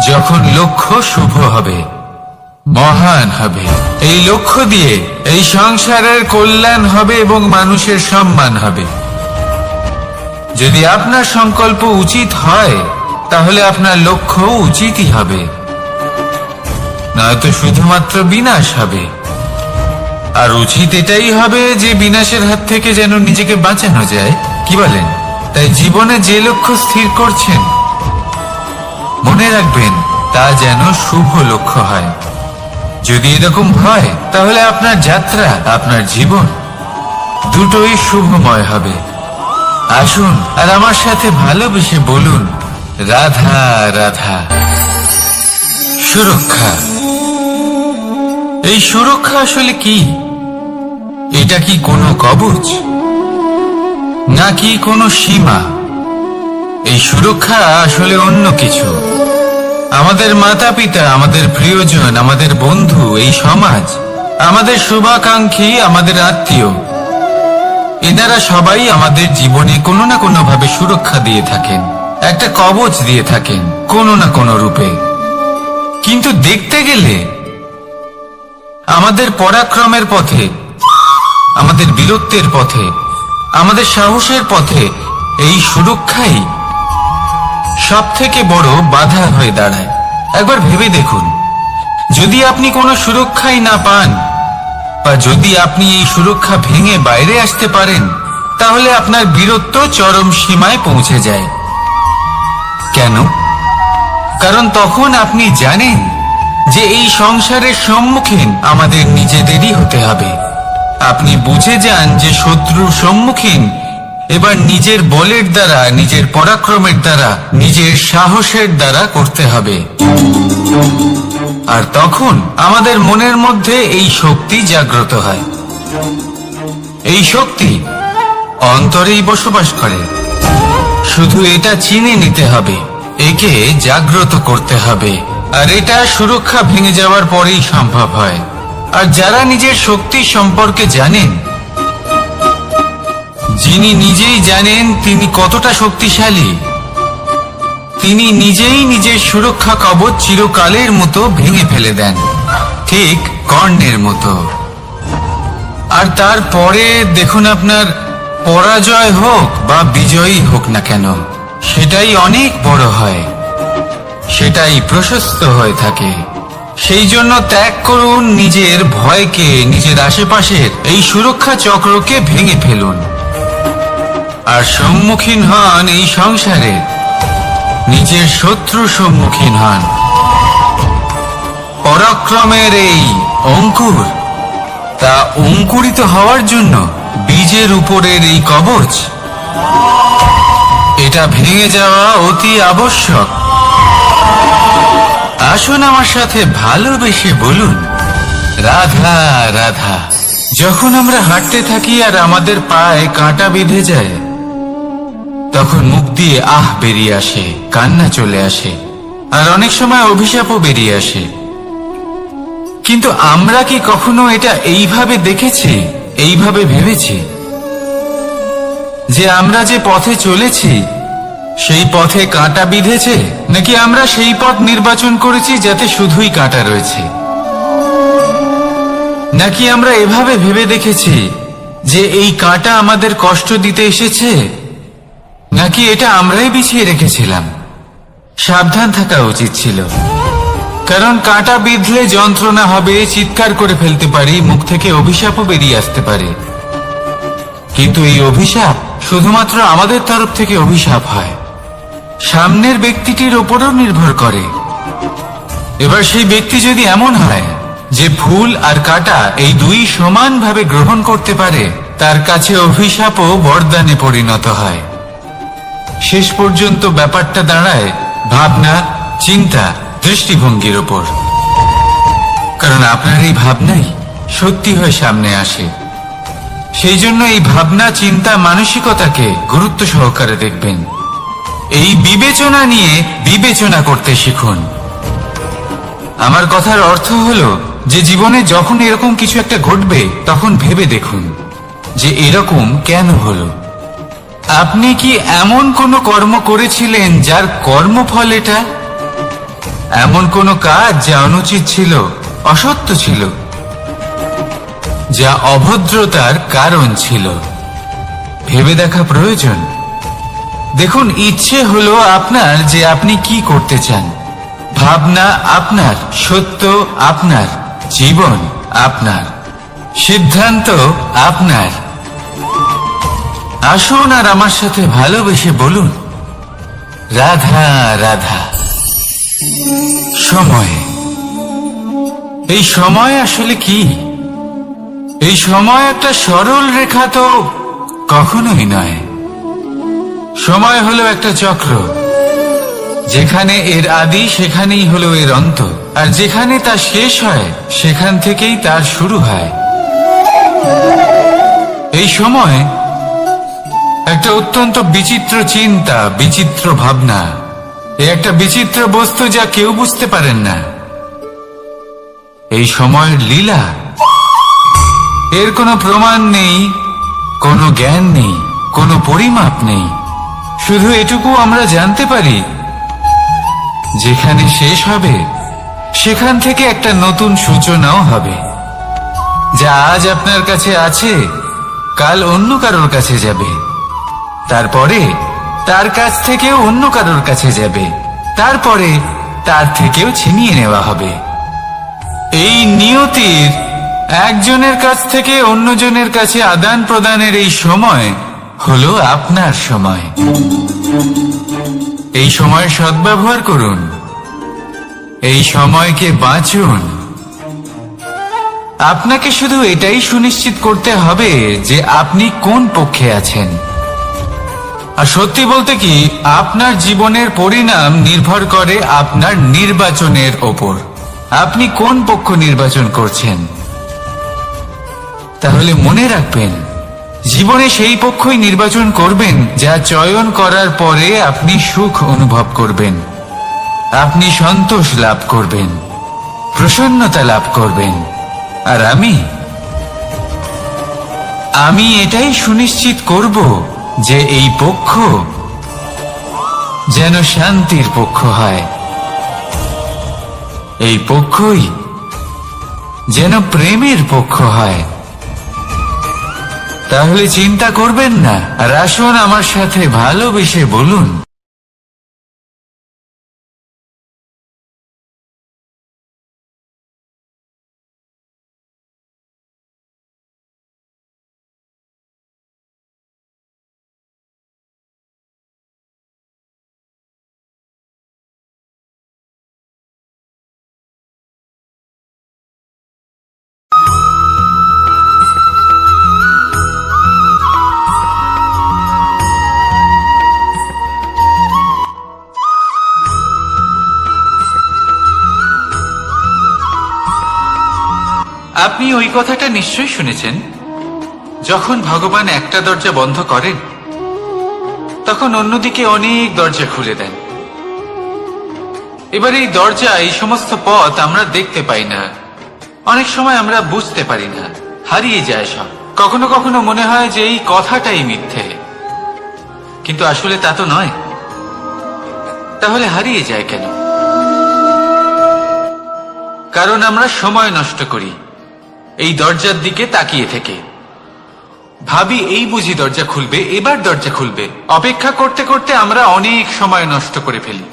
[SPEAKER 1] যখন লক্ষ্য শুভ হবে, মহান হবে। এই লক্ষ্য দিয়ে এই সংসারের কল্যাণ হবে এবং মানুষের সম্মান হবে। যদি আপনার সংকল্প উচিত হয় তাহলে আপনার লক্ষ্য উচিতই হবে, নয়তো শুধুমাত্র বিনাশ হবে। আর উচিত এটাই হবে যে বিনাশের হাত থেকে যেন নিজেকে বাঁচানো যায়, কি বলেন? তাই জীবনে যে লক্ষ্য স্থির করছেন, মনে রাখবেন তা যেন শুভ লক্ষ্য হয়। যদি এরকম হয় তাহলে আপনার যাত্রা, আপনার জীবন দুটোই শুভময় হবে। আসুন আর আমার সাথে ভালোবেসে বলুন, রাধা রাধা। সুরক্ষা। এই সুরক্ষা আসলে কি? এটা কি কোনো কবচ নাকি কোনো সীমা? এই সুরক্ষা আসলে অন্য কিছু। আমাদের মাতা পিতা, আমাদের প্রিয়জন, আমাদের বন্ধু, এই সমাজ, আমাদের শুভাকাঙ্ক্ষী, আমাদের আত্মীয়, এনারা সবাই আমাদের জীবনে কোনো না কোনো ভাবে সুরক্ষা দিয়ে থাকেন, একটা কবচ দিয়ে থাকেন কোনো না কোনো রূপে। কিন্তু দেখতে গেলে আমাদের পরাক্রমের পথে, আমাদের বীরত্বের পথে, আমাদের সাহসের পথে এই সুরক্ষাই সব থেকে বড় বাধা হয়ে দাঁড়ায়। একবার ভেবে দেখুন, যদি আপনি কোনো সুরক্ষাই না পান, বা যদি আপনি এই সুরক্ষা ভেঙে বাইরে আসতে পারেন, তাহলে আপনার বীরত্ব চরম সীমায় পৌঁছে যায়। কেন? কারণ তখন আপনি জানেন যে এই সংসারের সম্মুখীন আমাদের নিজেদেরই হতে হবে। আপনি বুঝে যান যে শত্রুর সম্মুখীন এবার নিজের বলের দ্বারা, নিজের পরাক্রমের দ্বারা, নিজের সাহসের দ্বারা করতে হবে। আর তখন আমাদের মনের মধ্যে এই শক্তি জাগ্রত হয়। এই শক্তি অন্তরেই বসবাস করে, শুধু এটা চিনে নিতে হবে, একে জাগ্রত করতে হবে। আর এটা সুরক্ষা ভেঙে যাওয়ার পরেই সম্ভব হয়। আর যারা নিজের শক্তি সম্পর্কে জানেন, যিনি নিজেই জানেন তিনি কতটা শক্তিশালী, তিনি নিজেই নিজের সুরক্ষা কবচ চিরকালের মতো ভেঙে ফেলে দেন, ঠিক কর্ণের মতো। আর তারপরে দেখুন, আপনার পরাজয় হোক বা বিজয়ী হোক না কেন, সেটাই অনেক বড় হয়, সেটাই প্রশস্ত হয়ে থাকে। সেই জন্য ত্যাগ করুন নিজের ভয়কে, নিজের আশেপাশের এই সুরক্ষা চক্রকে ভেঙে ফেলুন, আর সম্মুখীন হন এই সংসারে, নিজের শত্রু সম্মুখীন হন। পরাক্রমের এই অঙ্কুর, তা অঙ্কুরিত হওয়ার জন্য বীজের উপরের এই কবচ এটা ভেঙে যাওয়া অতি আবশ্যক। আসুন আমার সাথে ভালোবেসে বলুন, রাধা রাধা। যখন আমরা হাঁটতে থাকি আর আমাদের পায়ে কাঁটা বিঁধে যায়, তখন মুখ দিয়ে আহ বেরিয়ে আসে, কান্না চলে আসে, আর অনেক সময় অভিশাপও বেরিয়ে আসে। কিন্তু আমরা কি কখনো এটা এইভাবে দেখেছি, এইভাবে ভেবেছি যে আমরা যে পথে চলেছি সেই পথে কাঁটা বিঁধেছে, নাকি আমরা সেই পথ নির্বাচন করেছি যাতে শুধুই কাঁটা রয়েছে? নাকি আমরা এভাবে ভেবে দেখেছি যে এই কাঁটা আমাদের কষ্ট দিতে এসেছে, নাকি এটা আমরাই বিছিয়ে রেখেছিলাম? সাবধান থাকা উচিত ছিল, কারণ কাঁটা বিঁধলে যন্ত্রণা হবে, চিৎকার করে ফেলতে পারি, মুখ থেকে অভিশাপও বেরিয়ে আসতে পারে। কিন্তু এই অভিশাপ শুধুমাত্র আমাদের তরফ থেকে অভিশাপ হয়, সামনের ব্যক্তিটির উপরও নির্ভর করে। এবার সেই ব্যক্তি যদি এমন হয় যে ফুল আর কাঁটা এই দুই সমানভাবে গ্রহণ করতে পারে, তার কাছে অভিশাপও বরদানে পরিণত হয়। শেষ পর্যন্ত ব্যাপারটা দাঁড়ায় ভাবনা, চিন্তা, দৃষ্টিভঙ্গির ওপর। কারণ আপনার এই ভাবনাই সত্যি হয়ে সামনে আসে। সেই জন্য এই ভাবনা, চিন্তা, মানসিকতাকে গুরুত্ব সহকারে দেখবেন। এই বিবেচনা নিয়ে বিবেচনা করতে শিখুন। আমার কথার অর্থ হলো যে জীবনে যখন এরকম কিছু একটা ঘটবে, তখন ভেবে দেখুন যে এরকম কেন হলো। আপনি কি এমন কোনো কর্ম করেছিলেন যার কর্মফল এটা? এমন কোনো কাজ যা অনুচিত ছিল, অসত্য ছিল, যা অভদ্রতার কারণ ছিল? ভেবে দেখা প্রয়োজন। দেখুন, ইচ্ছে হলো আপনার যে আপনি কি করতে চান, ভাবনা আপনার, সত্য আপনার, জীবন আপনার, সিদ্ধান্ত আপনার। আসুন আর আমার সাথে ভালোবেসে বলুন, রাধা রাধা। সময়, এই সময় আসলে কি? এই সময় একটা সরল রেখা তো কখনোই নয়। সময় হলো একটা চক্র, যেখানে এর আদি সেখানেই হলো এর অন্ত, আর যেখানে তা শেষ হয় সেখান থেকেই তার শুরু হয়। এই সময় একটা অত্যন্ত বিচিত্র চিন্তা, বিচিত্র ভাবনা, একটা বিচিত্র বস্তু যা কেউ বুঝতে পারেন না। এই সময়ের লীলা, এর কোনো প্রমাণ নেই, কোনো জ্ঞান নেই, কোনো পরিমাপ নেই। শুধু এটুকু আমরা জানতে পারি, যেখানে শেষ হবে সেখান থেকে একটা নতুন সূচনাও হবে। যা আজ আপনার কাছে আছে, কাল অন্য কারোর কাছে যাবে, তারপরে তার কাছ থেকেও অন্য কারোর কাছে যাবে, তারপরে তার থেকেও ছিনিয়ে নেওয়া হবে। এই নিয়তির একজনের কাছ থেকে অন্যজনের কাছে আদান প্রদানের এই সময় হলো আপনার সময়। এই সময়ের সদ্ব্যবহার করুন, এই সময়কে বাঁচুন। আপনাকে শুধু এটাই সুনিশ্চিত করতে হবে যে আপনি কোন পক্ষে আছেন। আর সত্যি বলতে কি, আপনার জীবনের পরিণাম নির্ভর করে আপনার নির্বাচনের ওপর। আপনি কোন পক্ষ নির্বাচন করছেন? তাহলে মনে রাখবেন, জীবনে সেই পক্ষই নির্বাচন করবেন যা চয়ন করার পরে আপনি সুখ অনুভব করবেন, আপনি সন্তোষ লাভ করবেন, প্রসন্নতা লাভ করবেন। আর আমি এটাই সুনিশ্চিত করব যে এই পক্ষ যেন শান্তির পক্ষ হয়, এই পক্ষই যেন প্রেমের পক্ষ হয়। তাহলে চিন্তা করবেন না, আর আসুন আমার সাথে ভালোবেসে বলুন, আপনি ওই কথাটা নিশ্চয়ই শুনেছেন, যখন ভগবান একটা দরজা বন্ধ করেন তখন অন্যদিকে অনেক দরজা খুলে দেন। এবার এই দরজা, এই সমস্ত পথ আমরা দেখতে পাই না, অনেক সময় আমরা বুঝতে পারি না, হারিয়ে যায় সব। কখনো কখনো মনে হয় যে এই কথাটাই মিথ্যে, কিন্তু আসলে তা তো নয়। তাহলে হারিয়ে যায় কেন? কারণ আমরা সময় নষ্ট করি এই দরজার দিকে তাকিয়ে থেকে। ভাবি এই বুঝি দরজা খুলবে, এবার দরজা খুলবে। অপেক্ষা করতে করতে আমরা অনেক সময় নষ্ট করে ফেলি।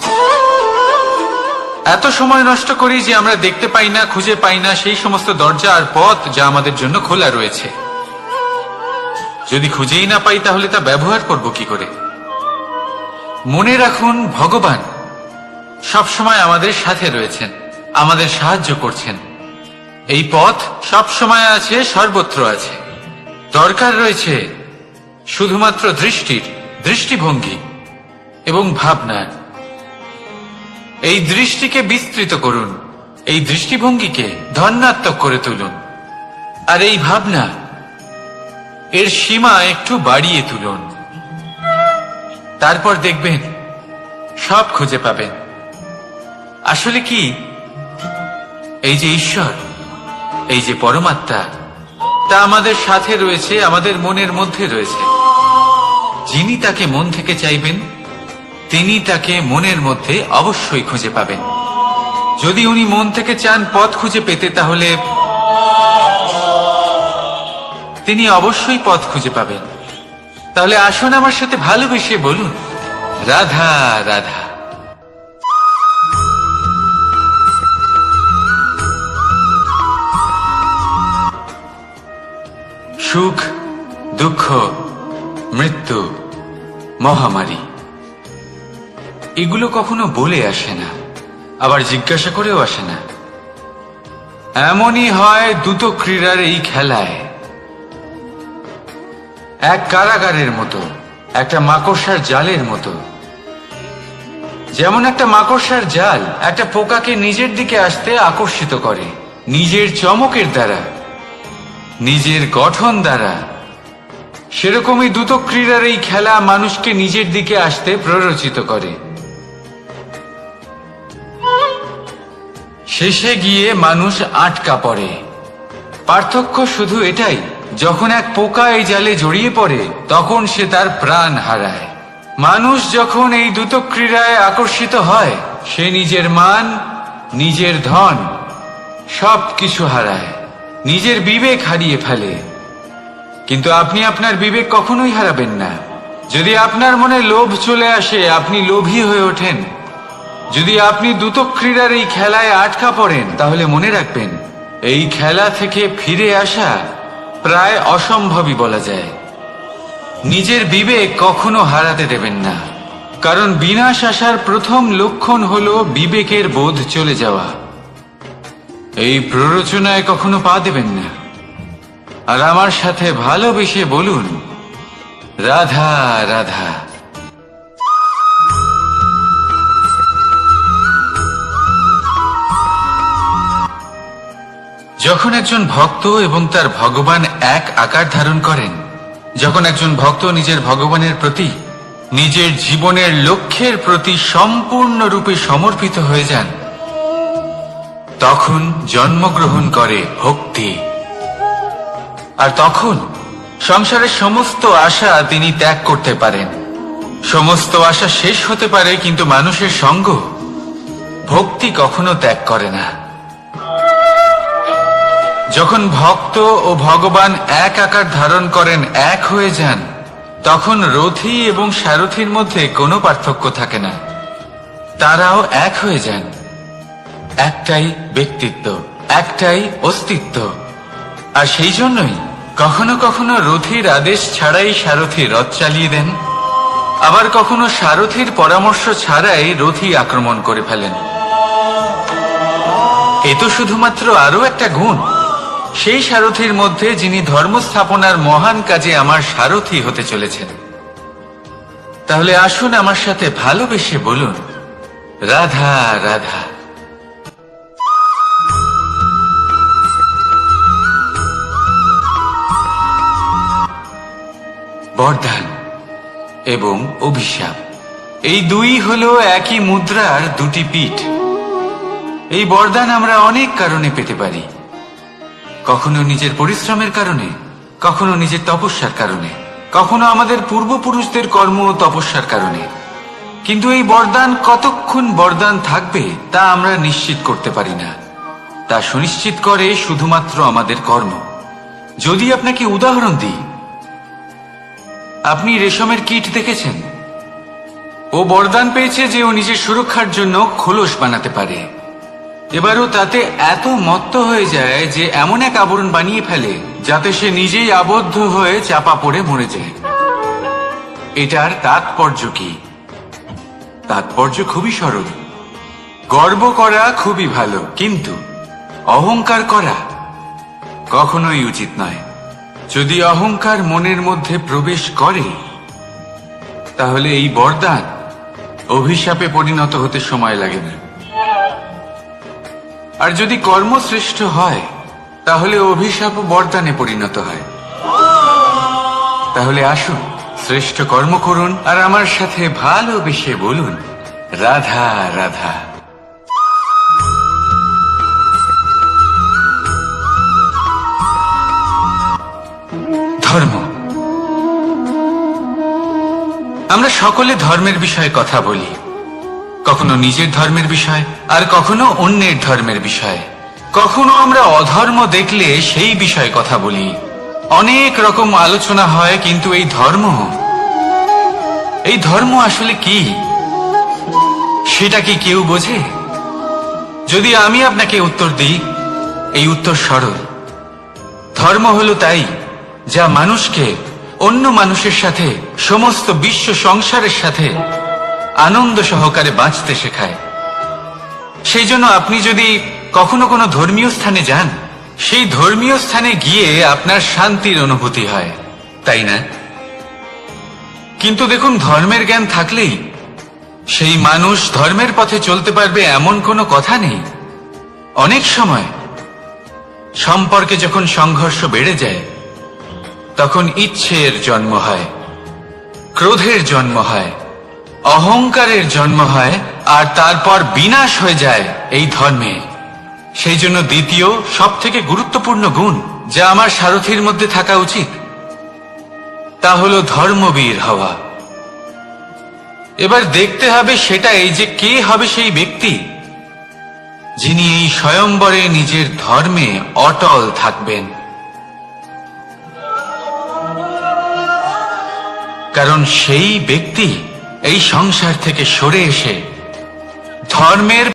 [SPEAKER 1] এত সময় নষ্ট করি যে আমরা দেখতে পাই না, খুঁজে পাই না সেই সমস্ত দরজা আর পথ যা আমাদের জন্য খোলা রয়েছে। যদি খুঁজেই না পাই তাহলে তা ব্যবহার করব কি করে? মনে রাখুন, ভগবান সবসময় আমাদের সাথে রয়েছেন, আমাদের সাহায্য করছেন। এই পথ সব সময় আছে, সর্বত্র আছে। দরকার রয়েছে শুধুমাত্র দৃষ্টির, দৃষ্টিভঙ্গি এবং ভাবনার। এই দৃষ্টিকে বিস্তৃত করুন, এই দৃষ্টিভঙ্গিকে ধনাত্মক করে তুলুন, আর এই ভাবনা, এর সীমা একটু বাড়িয়ে তুলুন। তারপর দেখবেন সব খুঁজে পাবেন। আসলে কি, এই যে ঈশ্বর, এই যে পরমাত্মা, তা আমাদের সাথে রয়েছে, আমাদের মনের মধ্যে রয়েছে। যিনি তাকে মন থেকে চাইবেন তিনি তাকে মনের মধ্যে অবশ্যই খুঁজে পাবেন। যদি উনি মন থেকে চান পথ খুঁজে পেতে, তাহলে তিনি অবশ্যই পথ খুঁজে পাবেন। তাহলে আসুন আমার সাথে ভালোবেসে বলুন, রাধা রাধা। সুখ, দুঃখ, মৃত্যু, মহামারী, এগুলো কখনো বলে আসে না, আবার জিজ্ঞাসা করেও আসে না। এমনই হয় দ্রুত ক্রীড়ার এই খেলায়। এক কারাগারের মতো, একটা মাকড়সার জালের মতো। যেমন একটা মাকড়সার জাল একটা পোকাকে নিজের দিকে আসতে আকর্ষিত করে, নিজের চমকের দ্বারা, নিজের গঠন দ্বারা। সেরকমই দ্রুত ক্রীড়ার এই খেলা মানুষকে নিজের দিকে আসতে প্ররোচিত করে। শেষে গিয়ে মানুষ আটকা পড়ে। পার্থক্য শুধু এটাই, যখন এক পোকা এই জালে জড়িয়ে পড়ে তখন সে তার প্রাণ হারায়। মানুষ যখন এই দ্রুত ক্রীড়ায় আকর্ষিত হয়, সে নিজের মান, নিজের ধন সবকিছু হারায়, নিজের বিবেক হারিয়ে ফেলে। কিন্তু আপনি আপনার বিবেক কখনোই হারাবেন না। যদি আপনার মনে লোভ চলে আসে, আপনি লোভী হয়ে ওঠেন। যদি আপনি দ্রুত ক্রীড়ার এই খেলায় আটকা পড়েন, তাহলে মনে রাখবেন এই খেলা থেকে ফিরে আসা প্রায় অসম্ভবই বলা যায়। নিজের বিবেক কখনো হারাতে দেবেন না, কারণ বিনাশ আসার প্রথম লক্ষণ হলো বিবেকের বোধ চলে যাওয়া। এই প্ররোচনায় কখনো পা দেবেন না। আর আমার সাথে ভালোবেসে বলুন, রাধা রাধা। যখন একজন ভক্ত এবং তার ভগবান এক আকার ধারণ করেন, যখন একজন ভক্ত নিজের ভগবানের প্রতি, নিজের জীবনের লক্ষ্যের প্রতি সম্পূর্ণরূপে সমর্পিত হয়ে যান, তখন জন্মগ্রহণ করে ভক্তি। আর তখন সংসারের সমস্ত আশা তিনি ত্যাগ করতে পারেন। সমস্ত আশা শেষ হতে পারে, কিন্তু মানুষের সঙ্গ ভক্তি কখনো ত্যাগ করে না। যখন ভক্ত ও ভগবান এক আকার ধারণ করেন, এক হয়ে যান, তখন রথী এবং সারথীর মধ্যে কোনো পার্থক্য থাকে না। তারাও এক হয়ে যান। একটাই ব্যক্তিত্ব, একটাই অস্তিত্ব। আর সেই জন্যই কখনো কখনো রথীর আদেশ ছাড়াই সারথী রথ চালিয়ে দেন, আবার কখনো সারথীর পরামর্শ ছাড়াই রথী আক্রমণ করে ফেলেন। এ তো শুধুমাত্র আরো একটা গুণ সেই সারথীর মধ্যে, যিনি ধর্ম স্থাপনার মহান কাজে আমার সারথী হতে চলেছেন। তাহলে আসুন আমার সাথে ভালোবেসে বলুন, রাধা রাধা। বরদান এবং অভিশাপ, এই দুই হলো একই মুদ্রার দুটি পিঠ। এই বরদান আমরা অনেক কারণে পেতে পারি, কখনো নিজের পরিশ্রমের কারণে, কখনো নিজের তপস্যার কারণে, কখনো আমাদের পূর্বপুরুষদের কর্ম ও তপস্যার কারণে। কিন্তু এই বরদান কতক্ষণ বরদান থাকবে তা আমরা নিশ্চিত করতে পারি না। তা সুনিশ্চিত করে শুধুমাত্র আমাদের কর্ম। যদি আপনাকে উদাহরণ দিই, আপনি রেশমের কীট দেখেছেন? ও বরদান পেয়েছে যে ও নিজের সুরক্ষার জন্য খোলস বানাতে পারে। এবারও তাতে এত মত্ত হয়ে যায় যে এমন এক আবরণ বানিয়ে ফেলে যাতে সে নিজেই আবদ্ধ হয়ে চাপা পড়ে মরে যায়। এটার তাৎপর্য কি? তাৎপর্য খুবই সরল। গর্ব করা খুবই ভালো, কিন্তু অহংকার করা কখনোই উচিত নয়। যদি অহংকার মনের মধ্যে প্রবেশ করে, তাহলে এই বরদান অভিশাপে পরিণত হতে সময় লাগে না। আর যদি কর্ম শ্রেষ্ঠ হয়, তাহলে অভিশাপ বরদানে পরিণত হয়। তাহলে আসুন, শ্রেষ্ঠ কর্ম করুন আর আমার সাথে ভালোবেসে বলুন, রাধা রাধা। ধর্ম। আমরা সকলে ধর্মের বিষয়ে কথা বলি, কখনো নিজের ধর্মের বিষয়, আর কখনো অন্যের ধর্মের বিষয়। কখনো আমরা অধর্ম দেখলে সেই বিষয়ে কথা বলি। অনেক রকম আলোচনা হয়, কিন্তু এই ধর্ম আসলে কি, সেটা কি কেউ বোঝে? যদি আমি আপনাকে উত্তর দিই, এই উত্তর সরল। ধর্ম হলো তাই যা মানুষকে অন্য মানুষের সাথে, সমস্ত বিশ্ব সংসারের সাথে আনন্দ সহকারে বাঁচতে শেখায়। সেই জন্য আপনি যদি কখনো কোনো ধর্মীয় স্থানে যান, সেই ধর্মীয় স্থানে গিয়ে আপনার শান্তির অনুভূতি হয়, তাই না? কিন্তু দেখুন, ধর্মের জ্ঞান থাকলেই সেই মানুষ ধর্মের পথে চলতে পারবে এমন কোনো কথা নেই। অনেক সময় সম্পর্কে যখন সংঘর্ষ বেড়ে যায়, তখন ইচ্ছের জন্ম হয়, ক্রোধের জন্ম হয়, অহংকারের জন্ম হয়, আর তারপর বিনাশ হয়ে যায় এই ধর্মের। সেই জন্য দ্বিতীয় সবথেকে গুরুত্বপূর্ণ গুণ যা আমার সারথীর মধ্যে থাকা উচিত, তা হলো ধর্মবীর হওয়া। এবার দেখতে হবে সেটা এই যে কে হবে সেই ব্যক্তি যিনি এই স্বয়ম্বরে নিজের ধর্মে অটল থাকবেন। কারণ সেই ব্যক্তি এই সংসার থেকে সরে এসে ধর্মের